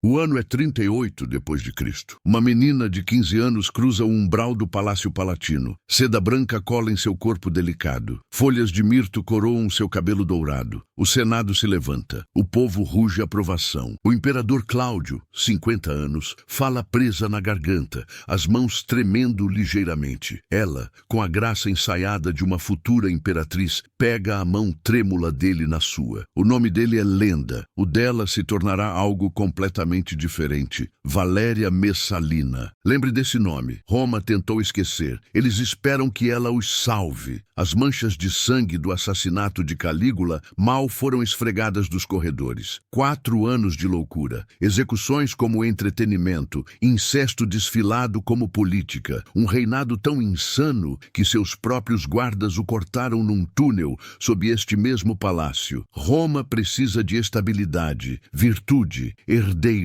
O ano é 38 depois de Cristo. Uma menina de 15 anos cruza o umbral do Palácio Palatino. Seda branca cola em seu corpo delicado. Folhas de mirto coroam seu cabelo dourado. O Senado se levanta. O povo ruge aprovação. O imperador Cláudio, 50 anos, fala presa na garganta, as mãos tremendo ligeiramente. Ela, com a graça ensaiada de uma futura imperatriz, pega a mão trêmula dele na sua. O nome dele é lenda. O dela se tornará algo completamente diferente. Valéria Messalina. Lembre desse nome. Roma tentou esquecer. Eles esperam que ela os salve. As manchas de sangue do assassinato de Calígula mal foram esfregadas dos corredores. 4 anos de loucura. Execuções como entretenimento. Incesto desfilado como política. Um reinado tão insano que seus próprios guardas o cortaram num túnel sob este mesmo palácio. Roma precisa de estabilidade, virtude, herdeiros.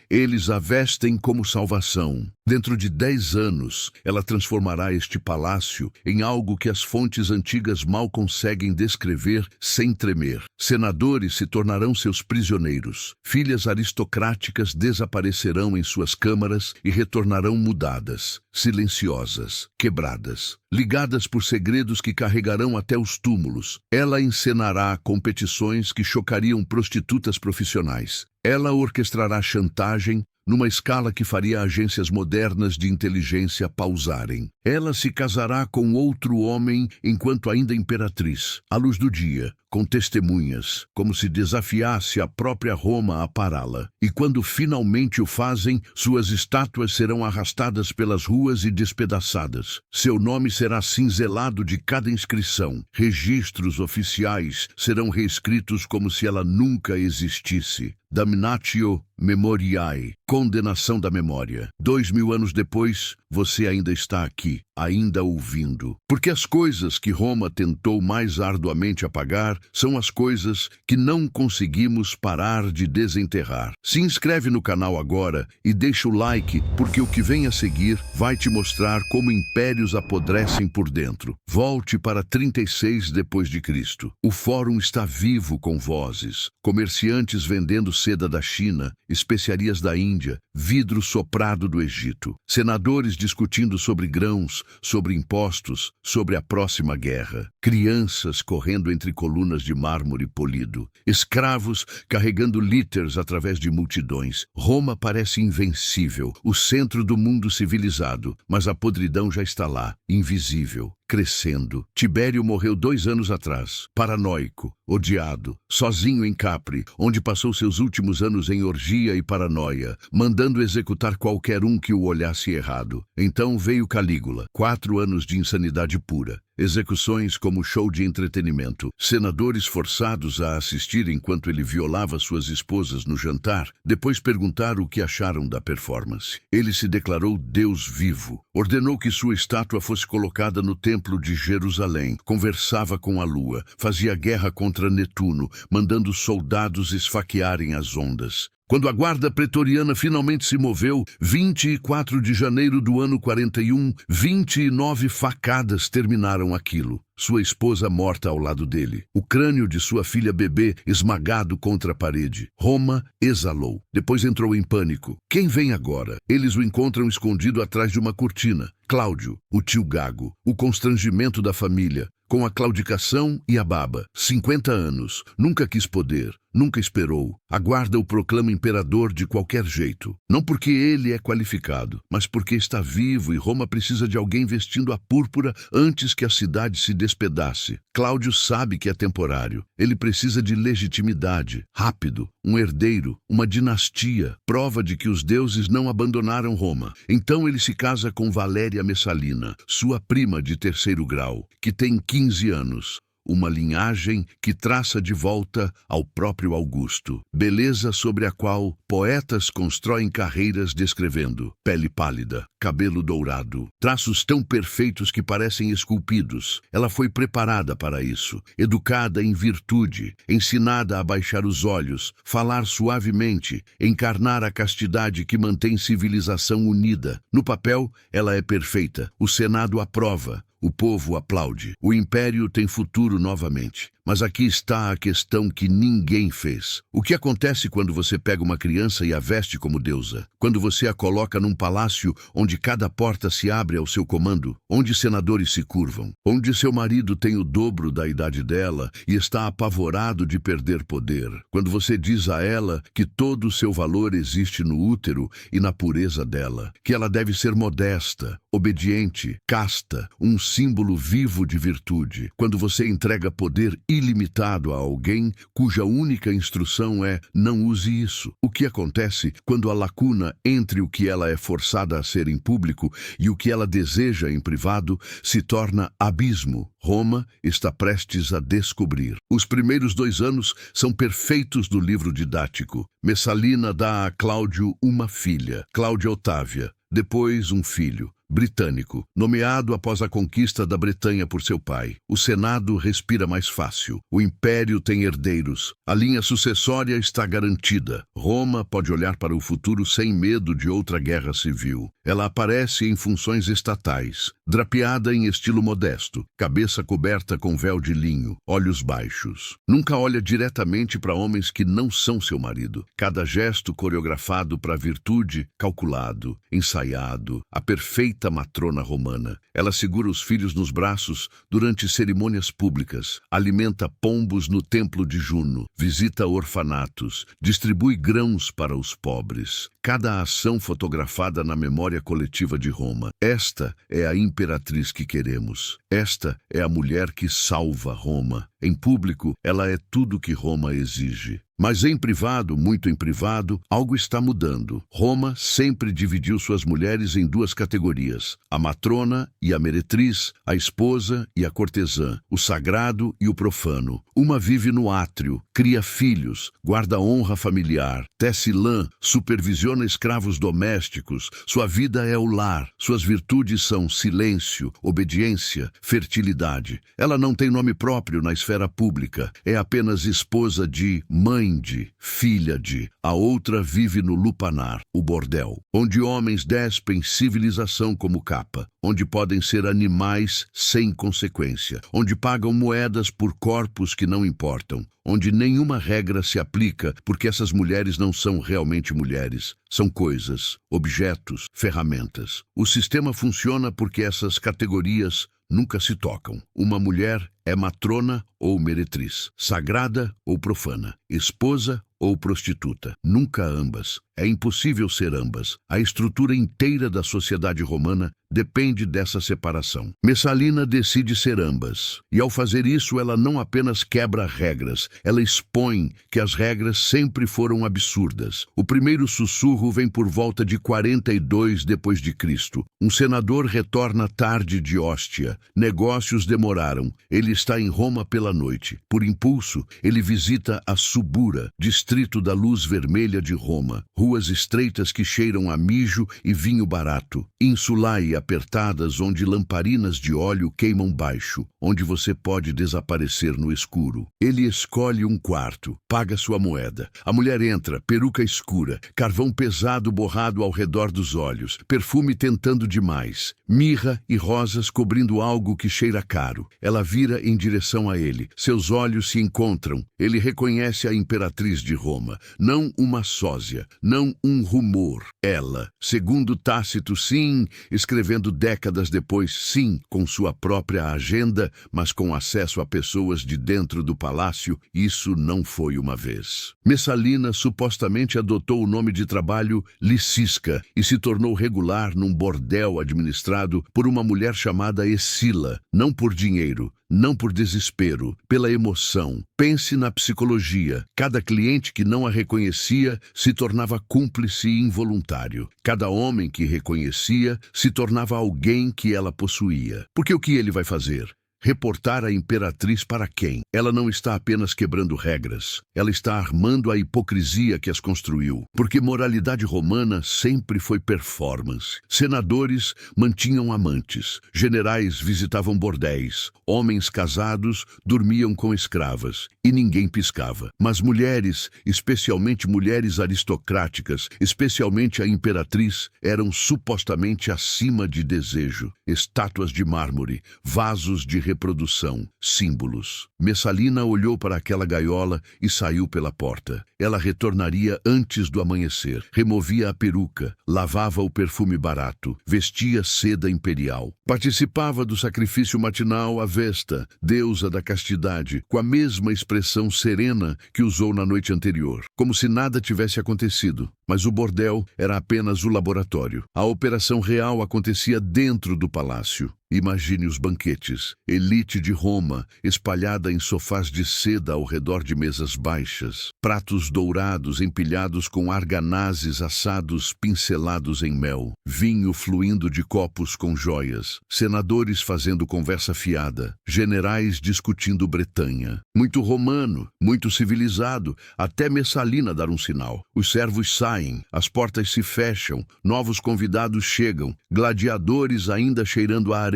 Eles a vestem como salvação. Dentro de 10 anos, ela transformará este palácio em algo que as fontes antigas mal conseguem descrever sem tremer. Senadores se tornarão seus prisioneiros. Filhas aristocráticas desaparecerão em suas câmaras e retornarão mudadas, silenciosas, quebradas, ligadas por segredos que carregarão até os túmulos. Ela encenará competições que chocariam prostitutas profissionais. Ela orquestrará chantagem numa escala que faria agências modernas de inteligência pausarem. Ela se casará com outro homem enquanto ainda imperatriz, à luz do dia, com testemunhas, como se desafiasse a própria Roma a pará-la. E quando finalmente o fazem, suas estátuas serão arrastadas pelas ruas e despedaçadas. Seu nome será cinzelado de cada inscrição. Registros oficiais serão reescritos como se ela nunca existisse. Damnatio memoriae, condenação da memória. 2000 anos depois, você ainda está aqui, ainda ouvindo. Porque as coisas que Roma tentou mais arduamente apagar são as coisas que não conseguimos parar de desenterrar. Se inscreve no canal agora e deixa o like, porque o que vem a seguir vai te mostrar como impérios apodrecem por dentro. Volte para 36 depois de Cristo. O fórum está vivo com vozes, comerciantes vendendo seda da China, especiarias da Índia, vidro soprado do Egito, senadores discutindo sobre grãos, sobre impostos, sobre a próxima guerra, crianças correndo entre colunas de mármore polido, escravos carregando líteres através de multidões. Roma parece invencível, o centro do mundo civilizado, mas a podridão já está lá, invisível, crescendo. Tibério morreu 2 anos atrás, paranoico, odiado, sozinho em Capri, onde passou seus últimos anos em orgia e paranoia, mandando executar qualquer um que o olhasse errado. Então veio Calígula, 4 anos de insanidade pura. Execuções como show de entretenimento, senadores forçados a assistir enquanto ele violava suas esposas no jantar, depois perguntaram o que acharam da performance. Ele se declarou Deus vivo, ordenou que sua estátua fosse colocada no templo de Jerusalém, conversava com a lua, fazia guerra contra Netuno, mandando soldados esfaquearem as ondas. Quando a guarda pretoriana finalmente se moveu, 24 de janeiro do ano 41, 29 facadas terminaram aquilo. Sua esposa morta ao lado dele. O crânio de sua filha bebê esmagado contra a parede. Roma exalou. Depois entrou em pânico. Quem vem agora? Eles o encontram escondido atrás de uma cortina. Cláudio, o tio Gago. O constrangimento da família, com a claudicação e a baba. 50 anos. Nunca quis poder. Nunca esperou. A guarda o proclama imperador de qualquer jeito. Não porque ele é qualificado, mas porque está vivo e Roma precisa de alguém vestindo a púrpura antes que a cidade se despedace. Cláudio sabe que é temporário. Ele precisa de legitimidade, rápido, um herdeiro, uma dinastia, prova de que os deuses não abandonaram Roma. Então ele se casa com Valéria Messalina, sua prima de 3º grau, que tem 15 anos. Uma linhagem que traça de volta ao próprio Augusto. Beleza sobre a qual poetas constroem carreiras descrevendo. Pele pálida, cabelo dourado, traços tão perfeitos que parecem esculpidos. Ela foi preparada para isso, educada em virtude, ensinada a baixar os olhos, falar suavemente, encarnar a castidade que mantém civilização unida. No papel, ela é perfeita. O Senado aprova. O povo aplaude. O império tem futuro novamente. Mas aqui está a questão que ninguém fez. O que acontece quando você pega uma criança e a veste como deusa? Quando você a coloca num palácio onde cada porta se abre ao seu comando, onde senadores se curvam, onde seu marido tem o dobro da idade dela e está apavorado de perder poder, quando você diz a ela que todo o seu valor existe no útero e na pureza dela, que ela deve ser modesta, obediente, casta, um símbolo vivo de virtude, quando você entrega poder ilimitado a alguém cuja única instrução é não use isso. O que acontece quando a lacuna entre o que ela é forçada a ser em público e o que ela deseja em privado se torna abismo? Roma está prestes a descobrir. Os primeiros 2 anos são perfeitos do livro didático. Messalina dá a Cláudio uma filha, Cláudia Otávia, depois um filho, britânico, nomeado após a conquista da Bretanha por seu pai. O Senado respira mais fácil. O Império tem herdeiros. A linha sucessória está garantida. Roma pode olhar para o futuro sem medo de outra guerra civil. Ela aparece em funções estatais, drapeada em estilo modesto, cabeça coberta com véu de linho, olhos baixos. Nunca olha diretamente para homens que não são seu marido. Cada gesto coreografado para a virtude, calculado, ensaiado, a perfeita matrona romana. Ela segura os filhos nos braços durante cerimônias públicas, alimenta pombos no templo de Juno, visita orfanatos, distribui grãos para os pobres. Cada ação fotografada na memória coletiva de Roma. Esta é a imperatriz que queremos. Esta é a mulher que salva Roma. Em público, ela é tudo que Roma exige. Mas em privado, muito em privado, algo está mudando. Roma sempre dividiu suas mulheres em 2 categorias: a matrona e a meretriz, a esposa e a cortesã, o sagrado e o profano. Uma vive no átrio, cria filhos, guarda a honra familiar, tece lã, supervisiona escravos domésticos. Sua vida é o lar. Suas virtudes são silêncio, obediência, fertilidade. Ela não tem nome próprio na esfera pública. É apenas esposa de, mãe de, filha de. A outra vive no lupanar, o bordel, onde homens despem civilização como capa, onde podem ser animais sem consequência, onde pagam moedas por corpos que não importam, onde nenhuma regra se aplica porque essas mulheres não são realmente mulheres, são coisas, objetos, ferramentas. O sistema funciona porque essas categorias nunca se tocam. Uma mulher é matrona ou meretriz, sagrada ou profana, esposa ou prostituta. Nunca ambas. É impossível ser ambas. A estrutura inteira da sociedade romana depende dessa separação. Messalina decide ser ambas. E ao fazer isso, ela não apenas quebra regras, ela expõe que as regras sempre foram absurdas. O primeiro sussurro vem por volta de 42 depois de Cristo. Um senador retorna tarde de Hóstia. Negócios demoraram. Ele está em Roma pela noite. Por impulso, ele visita a Subura, distrito da luz vermelha de Roma. Ruas estreitas que cheiram a mijo e vinho barato. Insulae apertadas onde lamparinas de óleo queimam baixo, onde você pode desaparecer no escuro. Ele escolhe um quarto, paga sua moeda. A mulher entra, peruca escura, carvão pesado borrado ao redor dos olhos, perfume tentando demais, mirra e rosas cobrindo algo que cheira caro. Ela vira em direção a ele. Seus olhos se encontram. Ele reconhece a imperatriz de Roma, não uma sósia, não um rumor. Ela, segundo Tácito, sim, escrevendo décadas depois, sim, com sua própria agenda, mas com acesso a pessoas de dentro do palácio, isso não foi uma vez. Messalina supostamente adotou o nome de trabalho Licisca e se tornou regular num bordel administrado por uma mulher chamada Escila, não por dinheiro, não por desespero, pela emoção. Pense na psicologia. Cada cliente que não a reconhecia se tornava cúmplice involuntário. Cada homem que reconhecia se tornava alguém que ela possuía. Porque o que ele vai fazer? Reportar a imperatriz para quem? Ela não está apenas quebrando regras, ela está armando a hipocrisia que as construiu. Porque moralidade romana sempre foi performance. Senadores mantinham amantes, generais visitavam bordéis, homens casados dormiam com escravas e ninguém piscava. Mas mulheres, especialmente mulheres aristocráticas, especialmente a imperatriz, eram supostamente acima de desejo. Estátuas de mármore, vasos de reprodução, símbolos. Messalina olhou para aquela gaiola e saiu pela porta. Ela retornaria antes do amanhecer. Removia a peruca, lavava o perfume barato, vestia seda imperial. Participava do sacrifício matinal à Vesta, deusa da castidade, com a mesma expressão serena que usou na noite anterior, como se nada tivesse acontecido. Mas o bordel era apenas o laboratório. A operação real acontecia dentro do palácio. Imagine os banquetes, elite de Roma, espalhada em sofás de seda ao redor de mesas baixas, pratos dourados empilhados com arganazes assados pincelados em mel, vinho fluindo de copos com joias, senadores fazendo conversa fiada, generais discutindo Bretanha. Muito romano, muito civilizado, até Messalina dar um sinal. Os servos saem, as portas se fecham, novos convidados chegam, gladiadores ainda cheirando a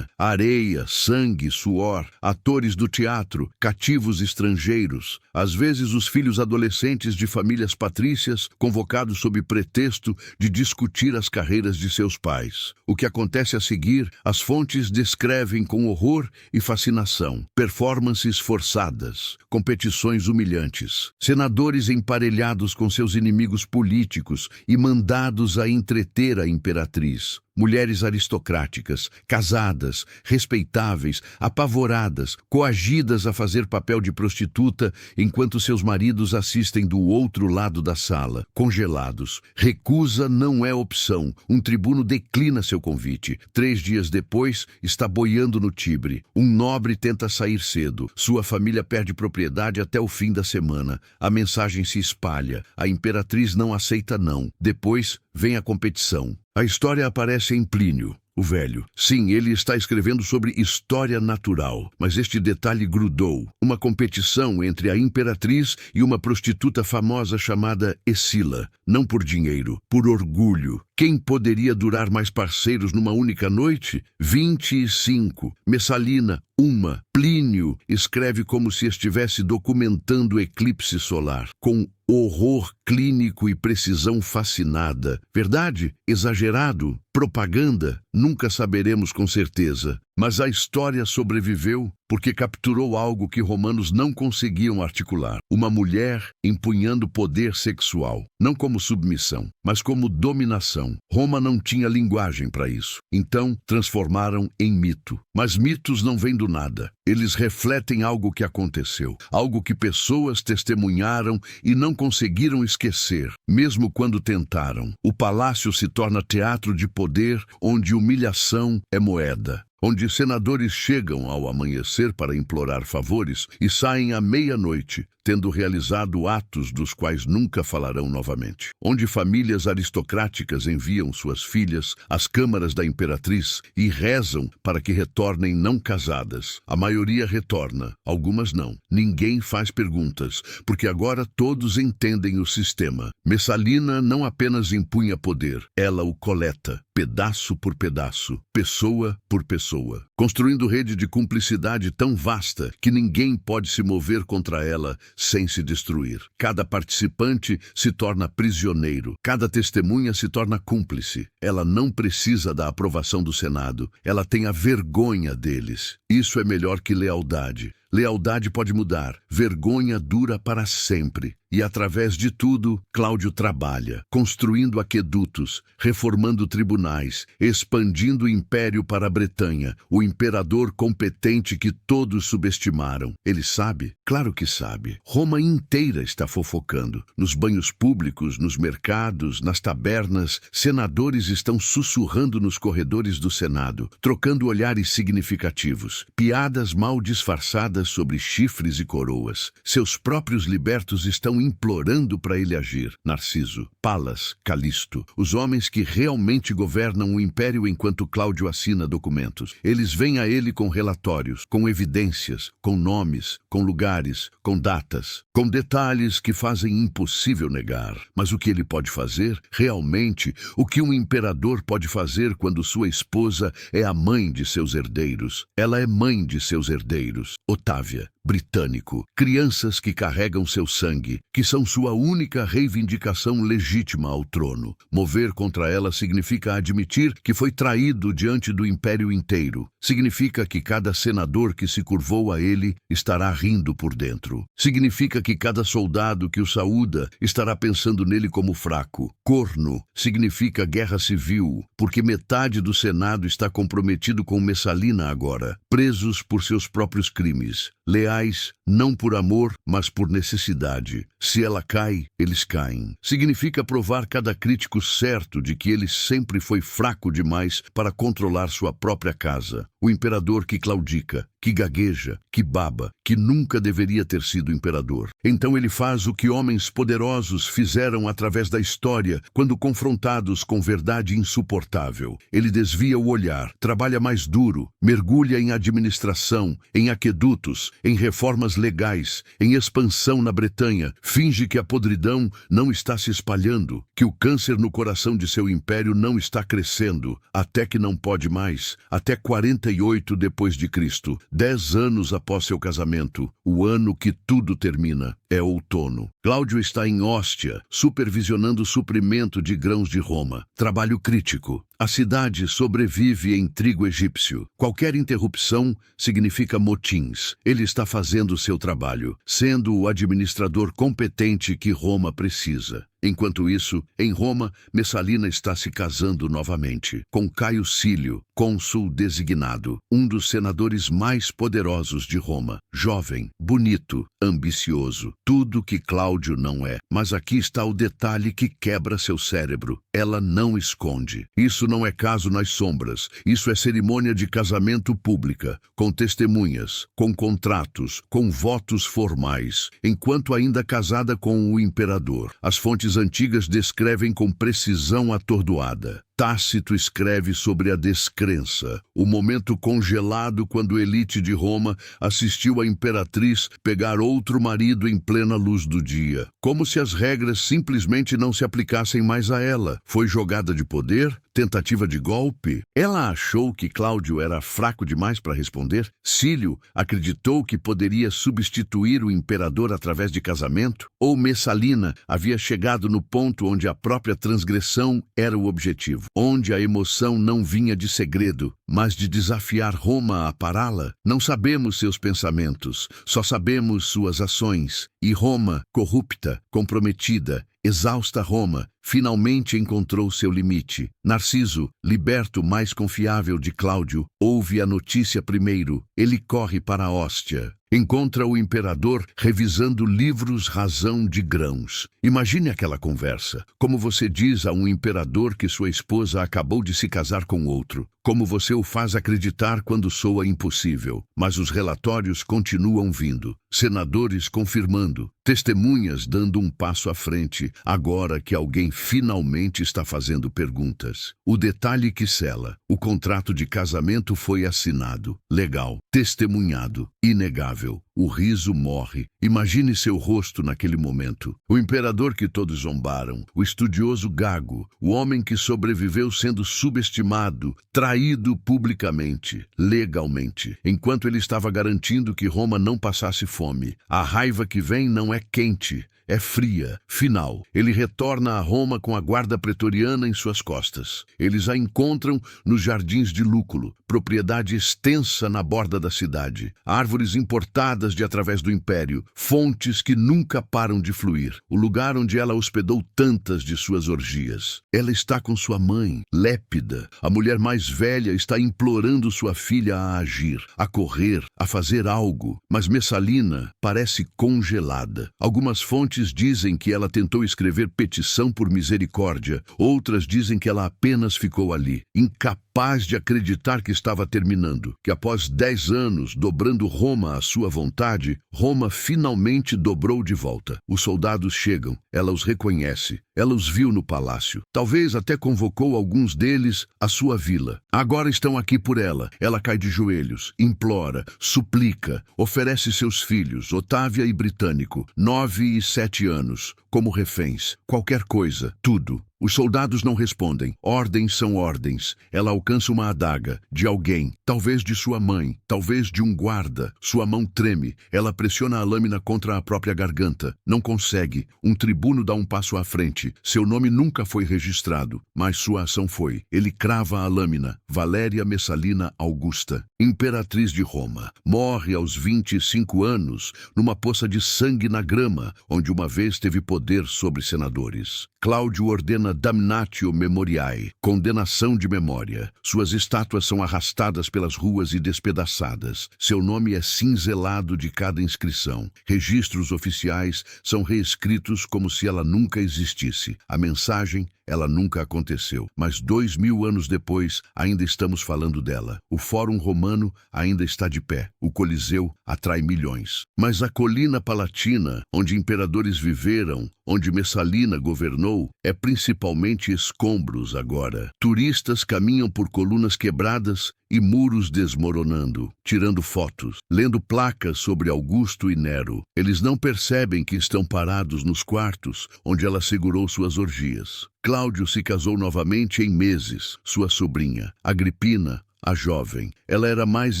areia, sangue, suor, atores do teatro, cativos estrangeiros, às vezes os filhos adolescentes de famílias patrícias, convocados sob pretexto de discutir as carreiras de seus pais. O que acontece a seguir, as fontes descrevem com horror e fascinação. Performances forçadas, competições humilhantes, senadores emparelhados com seus inimigos políticos e mandados a entreter a imperatriz. Mulheres aristocráticas, casadas, respeitáveis, apavoradas, coagidas a fazer papel de prostituta enquanto seus maridos assistem do outro lado da sala, congelados. Recusa não é opção. Um tribuno declina seu convite. 3 dias depois, está boiando no Tibre. Um nobre tenta sair cedo. Sua família perde propriedade até o fim da semana. A mensagem se espalha. A imperatriz não aceita não. Depois, vem a competição. A história aparece em Plínio, o Velho. Sim, ele está escrevendo sobre história natural, mas este detalhe grudou. Uma competição entre a imperatriz e uma prostituta famosa chamada Escila. Não por dinheiro, por orgulho. Quem poderia durar mais parceiros numa única noite? 25. Messalina, 1. Plínio escreve como se estivesse documentando o eclipse solar, com horror clínico e precisão fascinada. Verdade? Exagerado? Propaganda? Nunca saberemos com certeza. Mas a história sobreviveu porque capturou algo que romanos não conseguiam articular. Uma mulher empunhando poder sexual, não como submissão, mas como dominação. Roma não tinha linguagem para isso. Então, transformaram em mito. Mas mitos não vêm do nada. Eles refletem algo que aconteceu, algo que pessoas testemunharam e não conseguiram esquecer, mesmo quando tentaram. O palácio se torna teatro de poder, onde humilhação é moeda, onde senadores chegam ao amanhecer para implorar favores e saem à meia-noite, tendo realizado atos dos quais nunca falarão novamente. Onde famílias aristocráticas enviam suas filhas às câmaras da imperatriz e rezam para que retornem não casadas. A maioria retorna, algumas não. Ninguém faz perguntas, porque agora todos entendem o sistema. Messalina não apenas impunha poder, ela o coleta, pedaço por pedaço, pessoa por pessoa, construindo rede de cumplicidade tão vasta que ninguém pode se mover contra ela sem se destruir. Cada participante se torna prisioneiro, cada testemunha se torna cúmplice. Ela não precisa da aprovação do Senado, ela tem a vergonha deles. Isso é melhor que lealdade. Lealdade pode mudar, vergonha dura para sempre. E através de tudo, Cláudio trabalha, construindo aquedutos, reformando tribunais, expandindo o império para a Bretanha, o imperador competente que todos subestimaram. Ele sabe? Claro que sabe. Roma inteira está fofocando. Nos banhos públicos, nos mercados, nas tabernas, senadores estão sussurrando nos corredores do Senado, trocando olhares significativos, piadas mal disfarçadas sobre chifres e coroas. Seus próprios libertos estão implorando para ele agir. Narciso, Palas, Calisto, os homens que realmente governam o império enquanto Cláudio assina documentos. Eles vêm a ele com relatórios, com evidências, com nomes, com lugares, com datas, com detalhes que fazem impossível negar. Mas o que ele pode fazer? Realmente, o que um imperador pode fazer quando sua esposa é a mãe de seus herdeiros? Ela é mãe de seus herdeiros. Otávia, britânico, crianças que carregam seu sangue, que são sua única reivindicação legítima ao trono. Mover contra ela significa admitir que foi traído diante do império inteiro. Significa que cada senador que se curvou a ele estará rindo por dentro. Significa que cada soldado que o saúda estará pensando nele como fraco. Corno significa guerra civil, porque metade do Senado está comprometido com Messalina agora, presos por seus próprios crimes. Leais, não por amor, mas por necessidade. Se ela cai, eles caem. Significa provar cada crítico certo de que ele sempre foi fraco demais para controlar sua própria casa. O imperador que claudica, que gagueja, que baba, que nunca deveria ter sido imperador. Então ele faz o que homens poderosos fizeram através da história quando confrontados com verdade insuportável. Ele desvia o olhar, trabalha mais duro, mergulha em administração, em aquedutos, em reformas legais, em expansão na Bretanha, finge que a podridão não está se espalhando, que o câncer no coração de seu império não está crescendo, até que não pode mais, até 48 depois de Cristo, 10 anos após seu casamento, o ano que tudo termina. É outono. Cláudio está em Óstia, supervisionando o suprimento de grãos de Roma. Trabalho crítico. A cidade sobrevive em trigo egípcio. Qualquer interrupção significa motins. Ele está fazendo seu trabalho, sendo o administrador competente que Roma precisa. Enquanto isso, em Roma, Messalina está se casando novamente, com Caio Cílio, cônsul designado, um dos senadores mais poderosos de Roma. Jovem, bonito, ambicioso, tudo que Cláudio não é. Mas aqui está o detalhe que quebra seu cérebro. Ela não esconde. Isso não é caso nas sombras. Isso é cerimônia de casamento pública, com testemunhas, com contratos, com votos formais, enquanto ainda casada com o imperador. As fontes antigas descrevem com precisão atordoada. Tácito escreve sobre a descrença, o momento congelado quando a elite de Roma assistiu a imperatriz pegar outro marido em plena luz do dia. Como se as regras simplesmente não se aplicassem mais a ela. Foi jogada de poder? Tentativa de golpe? Ela achou que Cláudio era fraco demais para responder? Cílio acreditou que poderia substituir o imperador através de casamento? Ou Messalina havia chegado no ponto onde a própria transgressão era o objetivo? Onde a emoção não vinha de segredo, mas de desafiar Roma a pará-la? Não sabemos seus pensamentos, só sabemos suas ações. E Roma, corrupta, comprometida, exausta Roma, finalmente encontrou seu limite. Narciso, liberto mais confiável de Cláudio, ouve a notícia primeiro. Ele corre para Óstia. Encontra o imperador revisando livros razão de grãos. Imagine aquela conversa. Como você diz a um imperador que sua esposa acabou de se casar com outro. Como você o faz acreditar quando soa impossível. Mas os relatórios continuam vindo. Senadores confirmando. Testemunhas dando um passo à frente, agora que alguém finalmente está fazendo perguntas. O detalhe que sela. O contrato de casamento foi assinado. Legal. Testemunhado. Inegável. O riso morre. Imagine seu rosto naquele momento. O imperador que todos zombaram, o estudioso gago, o homem que sobreviveu sendo subestimado, traído publicamente, legalmente, enquanto ele estava garantindo que Roma não passasse fome. A raiva que vem não é quente, é fria, final. Ele retorna a Roma com a guarda pretoriana em suas costas. Eles a encontram nos jardins de Lúculo, propriedade extensa na borda da cidade. Árvores importadas de através do império, fontes que nunca param de fluir. O lugar onde ela hospedou tantas de suas orgias. Ela está com sua mãe, Lépida. A mulher mais velha está implorando sua filha a agir, a correr, a fazer algo. Mas Messalina parece congelada. Algumas fontes dizem que ela tentou escrever petição por misericórdia, outras dizem que ela apenas ficou ali, incapaz de acreditar que estava terminando, que após 10 anos dobrando Roma à sua vontade, Roma finalmente dobrou de volta. Os soldados chegam, ela os reconhece, ela os viu no palácio, talvez até convocou alguns deles à sua vila. Agora estão aqui por ela. Ela cai de joelhos, implora, suplica, oferece seus filhos, Otávia e Britânico, 9 e 7 anos, como reféns, qualquer coisa, tudo. Os soldados não respondem. Ordens são ordens. Ela alcança uma adaga de alguém, talvez de sua mãe, talvez de um guarda. Sua mão treme. Ela pressiona a lâmina contra a própria garganta. Não consegue. Um tribuno dá um passo à frente. Seu nome nunca foi registrado, mas sua ação foi. Ele crava a lâmina. Valéria Messalina Augusta, imperatriz de Roma, morre aos 25 anos numa poça de sangue na grama, onde uma vez teve poder sobre senadores. Cláudio ordena damnatio memoriae, condenação de memória. Suas estátuas são arrastadas pelas ruas e despedaçadas. Seu nome é cinzelado de cada inscrição. Registros oficiais são reescritos como se ela nunca existisse. A mensagem, ela nunca aconteceu, mas 2000 anos depois ainda estamos falando dela. O Fórum Romano ainda está de pé. O Coliseu atrai milhões. Mas a colina palatina, onde imperadores viveram, onde Messalina governou, é principalmente escombros agora. Turistas caminham por colunas quebradas e muros desmoronando, tirando fotos, lendo placas sobre Augusto e Nero. Eles não percebem que estão parados nos quartos onde ela segurou suas orgias. Cláudio se casou novamente em meses. Sua sobrinha, Agripina, a jovem, ela era mais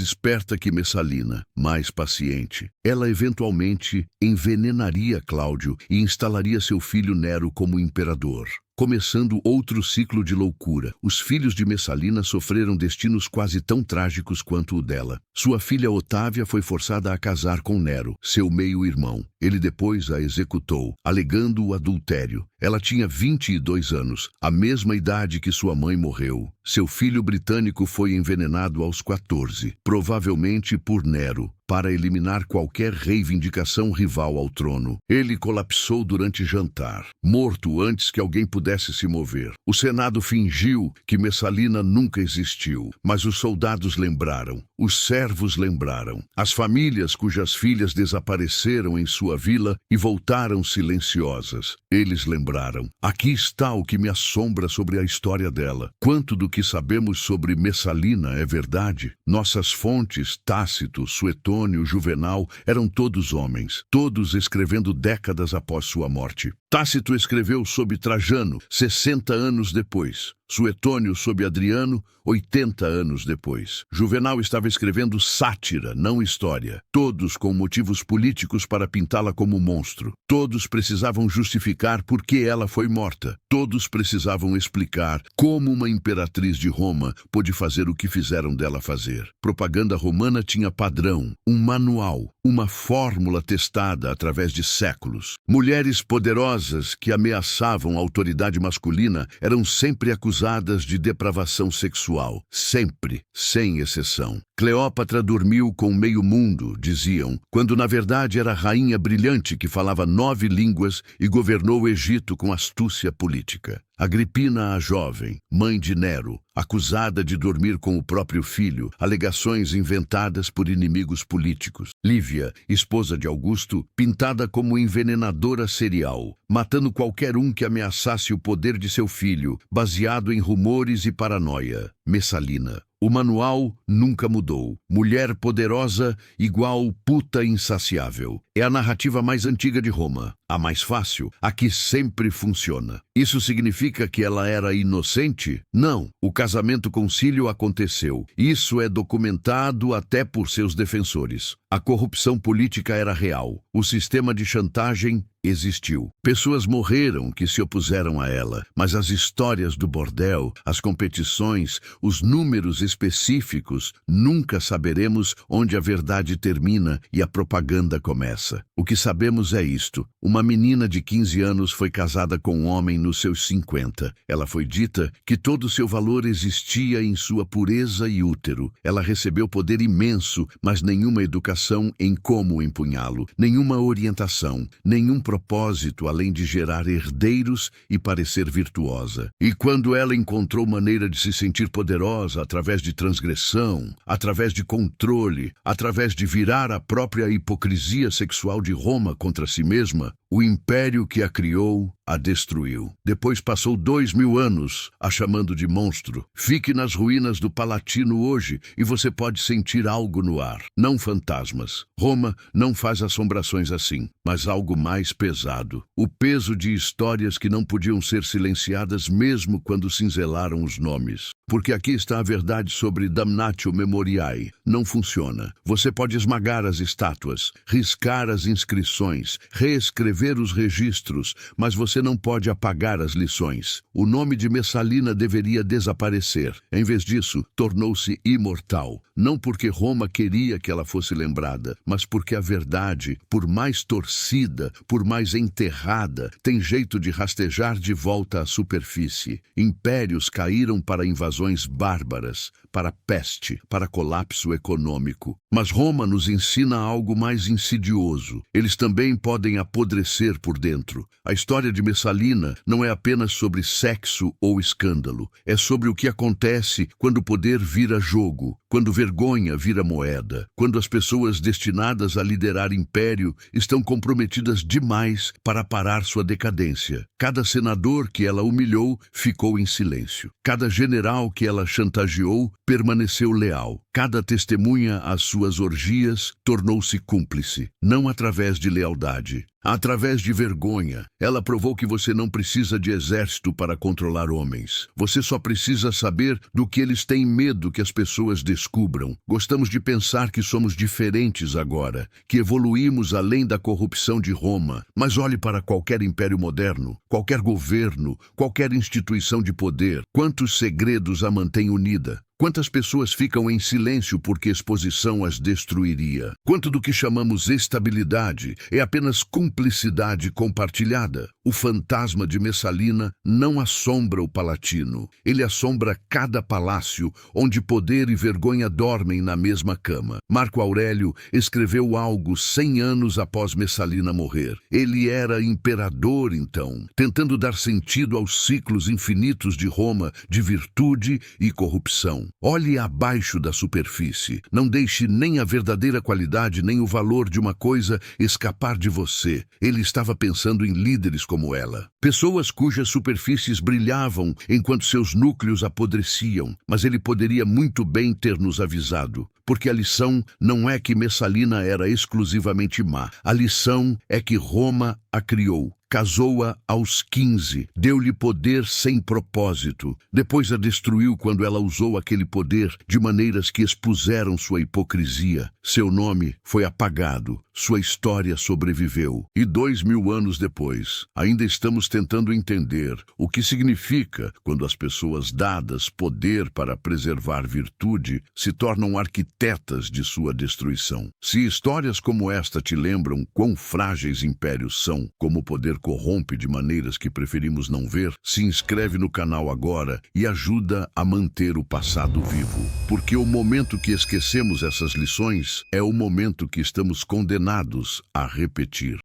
esperta que Messalina, mais paciente. Ela eventualmente envenenaria Cláudio e instalaria seu filho Nero como imperador, começando outro ciclo de loucura. Os filhos de Messalina sofreram destinos quase tão trágicos quanto o dela. Sua filha Otávia foi forçada a casar com Nero, seu meio-irmão. Ele depois a executou, alegando o adultério. Ela tinha 22 anos, a mesma idade que sua mãe morreu. Seu filho britânico foi envenenado aos 14, provavelmente por Nero, para eliminar qualquer reivindicação rival ao trono. Ele colapsou durante jantar, morto antes que alguém pudesse se mover. O Senado fingiu que Messalina nunca existiu, mas os soldados lembraram, os servos lembraram, as famílias cujas filhas desapareceram em sua vila e voltaram silenciosas. Eles lembraram. Aqui está o que me assombra sobre a história dela. Quanto do que sabemos sobre Messalina é verdade? Nossas fontes, Tácito, Suetônio, Juvenal, eram todos homens, todos escrevendo décadas após sua morte. Tácito escreveu sob Trajano, 60 anos depois. Suetônio sob Adriano, 80 anos depois. Juvenal estava escrevendo sátira, não história. Todos com motivos políticos para pintá-la como monstro. Todos precisavam justificar por que ela foi morta. Todos precisavam explicar como uma imperatriz de Roma pôde fazer o que fizeram dela fazer. Propaganda romana tinha padrão, um manual, uma fórmula testada através de séculos. Mulheres poderosas que ameaçavam a autoridade masculina eram sempre acusadas de depravação sexual, sempre, sem exceção. Cleópatra dormiu com meio mundo, diziam, quando na verdade era a rainha brilhante que falava 9 línguas e governou o Egito com astúcia política. Agripina a jovem, mãe de Nero, acusada de dormir com o próprio filho, alegações inventadas por inimigos políticos. Lívia, esposa de Augusto, pintada como envenenadora serial, matando qualquer um que ameaçasse o poder de seu filho, baseado em rumores e paranoia. Messalina. O manual nunca mudou. Mulher poderosa igual puta insaciável. É a narrativa mais antiga de Roma. A mais fácil, a que sempre funciona. Isso significa que ela era inocente? Não. O casamento concílio aconteceu. Isso é documentado até por seus defensores. A corrupção política era real. O sistema de chantagem existiu. Pessoas morreram que se opuseram a ela, mas as histórias do bordel, as competições, os números específicos, nunca saberemos onde a verdade termina e a propaganda começa. O que sabemos é isto. Uma menina de 15 anos foi casada com um homem nos seus 50. Ela foi dita que todo seu valor existia em sua pureza e útero. Ela recebeu poder imenso, mas nenhuma educação em como empunhá-lo, nenhuma orientação, nenhum propósito além de gerar herdeiros e parecer virtuosa. E quando ela encontrou maneira de se sentir poderosa através de transgressão, através de controle, através de virar a própria hipocrisia sexual de Roma contra si mesma, O império que a criou a destruiu. Depois passou 2000 anos a chamando de monstro. Fique nas ruínas do Palatino hoje e você pode sentir algo no ar. Não fantasmas. Roma não faz assombrações assim, mas algo mais pesado. O peso de histórias que não podiam ser silenciadas mesmo quando cinzelaram os nomes. Porque aqui está a verdade sobre Damnatio Memoriae. Não funciona. Você pode esmagar as estátuas, riscar as inscrições, reescrever os registros, mas você não pode apagar as lições. O nome de Messalina deveria desaparecer. Em vez disso, tornou-se imortal. Não porque Roma queria que ela fosse lembrada, mas porque a verdade, por mais torcida, por mais enterrada, tem jeito de rastejar de volta à superfície. Impérios caíram para invasões bárbaras, para peste, para colapso econômico. Mas Roma nos ensina algo mais insidioso. Eles também podem apodrecer por dentro. A história de Messalina não é apenas sobre sexo ou escândalo. É sobre o que acontece quando o poder vira jogo, quando vergonha vira moeda, quando as pessoas destinadas a liderar império estão comprometidas demais para parar sua decadência. Cada senador que ela humilhou ficou em silêncio. Cada general que ela chantageou permaneceu leal. Cada testemunha às suas orgias tornou-se cúmplice, não através de lealdade, através de vergonha. Ela provou que você não precisa de exército para controlar homens. Você só precisa saber do que eles têm medo que as pessoas descubram. Gostamos de pensar que somos diferentes agora, que evoluímos além da corrupção de Roma. Mas olhe para qualquer império moderno, qualquer governo, qualquer instituição de poder. Quantos segredos a mantém unida? Quantas pessoas ficam em silêncio porque exposição as destruiria? Quanto do que chamamos estabilidade é apenas cumplicidade compartilhada? O fantasma de Messalina não assombra o Palatino. Ele assombra cada palácio onde poder e vergonha dormem na mesma cama. Marco Aurélio escreveu algo 100 anos após Messalina morrer. Ele era imperador, então, tentando dar sentido aos ciclos infinitos de Roma de virtude e corrupção. Olhe abaixo da superfície. Não deixe nem a verdadeira qualidade nem o valor de uma coisa escapar de você. Ele estava pensando em líderes como ela. Pessoas cujas superfícies brilhavam enquanto seus núcleos apodreciam. Mas ele poderia muito bem ter nos avisado. Porque a lição não é que Messalina era exclusivamente má. A lição é que Roma a criou. Casou-a aos 15, deu-lhe poder sem propósito. Depois a destruiu quando ela usou aquele poder de maneiras que expuseram sua hipocrisia. Seu nome foi apagado, sua história sobreviveu. E 2000 anos depois, ainda estamos tentando entender o que significa quando as pessoas dadas poder para preservar virtude se tornam arquitetas de sua destruição. Se histórias como esta te lembram quão frágeis impérios são, como o poder corrompe de maneiras que preferimos não ver, se inscreve no canal agora e ajuda a manter o passado vivo. Porque o momento que esquecemos essas lições é o momento que estamos condenados a repetir.